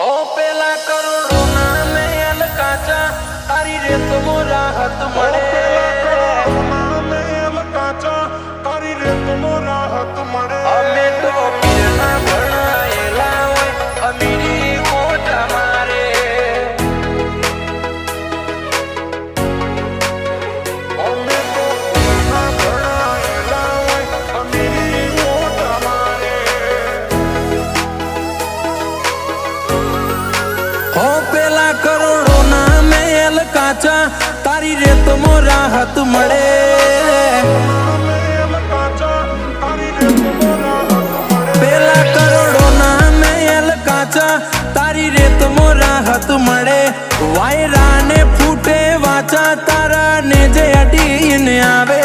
ओ पेला करोड़ो ना मेल काचा तारी रेत मोरा हाथ मड़े मेल काचा तारी रेत मोरा हाथ मड़े हमें तो पीरना बनाएला होय अमीरी कोट मारे हमें तो पीरना बनाएला होय अमीरी कोट मारे ओ पेला करोड़ो ना मेल काचा तारी रेत मोरा हाथ मड़े पेला करोड़ो ना मेल काचा तारी रेत मोरा हाथ मड़े वायरा ने फूटे वाचा तारा ने जे अडीने आवे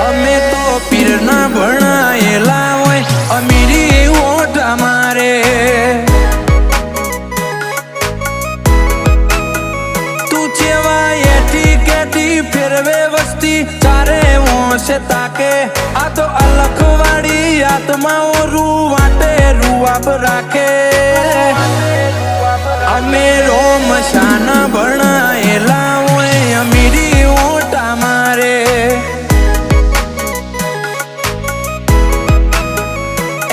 अमे तो पीर ना भणाएला होय अमीरी ओट मारे फेरवे वस्ती चारे से ताके आ तो अलखवाड़ी आत्मा रूवाटे रुआब राखे अमेरो मशाना बनाएला होय अमीरी ओटा मारे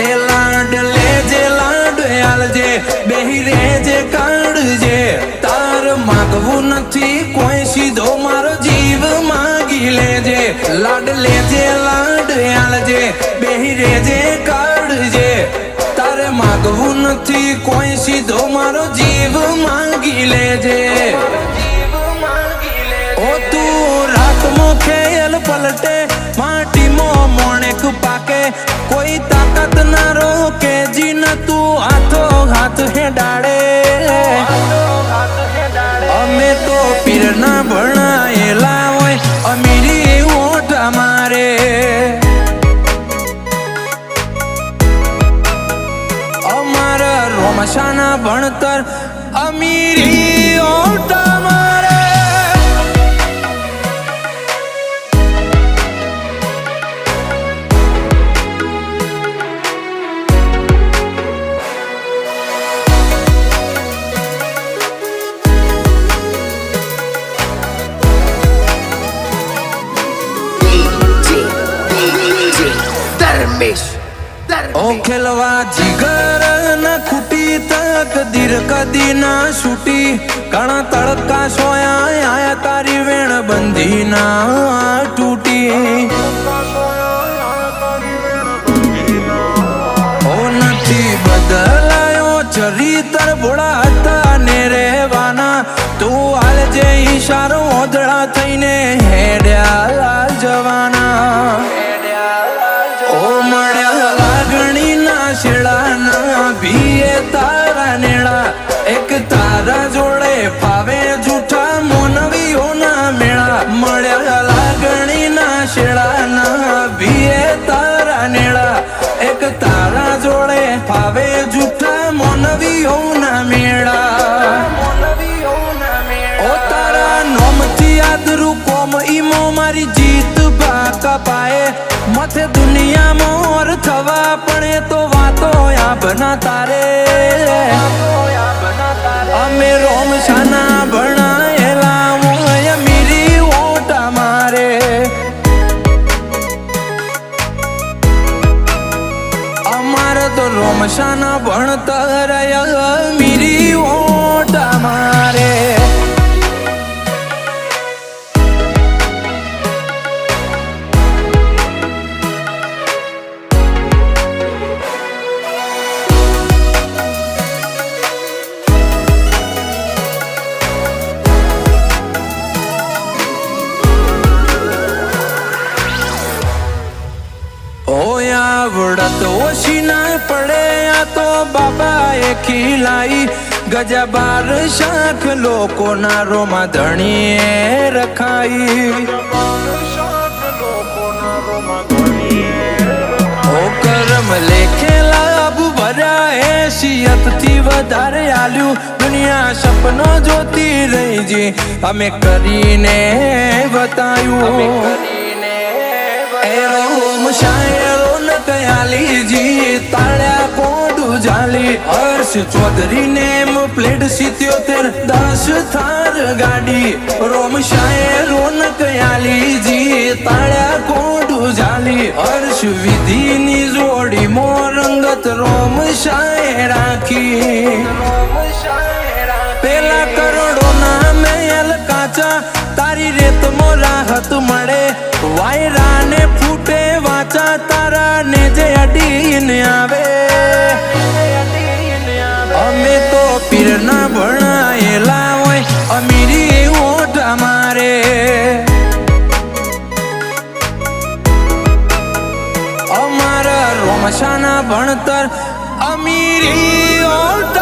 ए लाड लेजे लाड आलजे बेही रेजे काढजे तार मागवू नथी कोई सीधो मारो जीव मागी लेजे लाड लेजे लाड आलजे बेही रेजे काढजे तारे मागवू नथी कोई सीधो मारो जीव मागी लेजे ओ तू रात मो खेल पलटे माटी मो मोणेक पाके कोई ताकत ना रोके जी न तू हाथो हाथ है डाड़े अमे तो पीर ना भणाएला होय अमीरी ओट मारे अमारा रोमशाना भणतर अमीरी ओट मारे ओ खेलवा जिगर न खुटी तक दिर कदी ना छूटी कणा तड़का सोया आया तारी वेण बंदी ना टूटी ओ नथी बदलायो चरित्र बुढ़ा हता ने रेवाना तू हाल जे इशारो ओदड़ा थईने हेड्या जवाना ओ मड्या लागणी ना शिड़ाना भीए तारा नेड़ा एक तारा जोड़े फावे झूठा मोनवी होना मेड़ा मड्या लागणी ना शिड़ाना भीए तारा नेड़ा एक तारा जोड़े फावे झूठा मोनवी होना मेड़ा ओ तारा नोम थी आदरू कोम इमो मारी जीत बाका पाए मथे दुनिया मोर थवा पड़े तो वातो या बना तारे अमे रोम शाना बनाएला होय अमीरी ओटा मारे अमार तो रोम शाना भणतर अमीरी ओटा मारे आवड़त ओशी ना पड़े या तो बाबा ए खिलाई गजा बार शाख लोको ना रोमा धणी रखाई ओ करम लेखे लाभ भरा हैसियत थी वधारे आल्यू दुनिया सपनो जोती रही जी हमें करीने बतायू एरो शायरो न कयाली जी ताळ्या कोडू झाली હર્ષ ચૌધરી નેમ પ્લેટ 77 10 થાર ગાડી રોમ શાયે રોનક આલીજી તાળ્યા કોડું જાલી હર્ષ વિધિની જોડી મોરંગત રોમ શાયે રાખી પેલા કરોડોના મેલ કાચા તારી રેતમો રાહત મળે વાયરાને ફૂટે વાચા તારા ને જે અડીને આવે અમે તો પીરના ભણાયેલા હોય અમીરી ઓઠ અમારે અમારા રોમશાના ભણતર અમીરી ઓઠ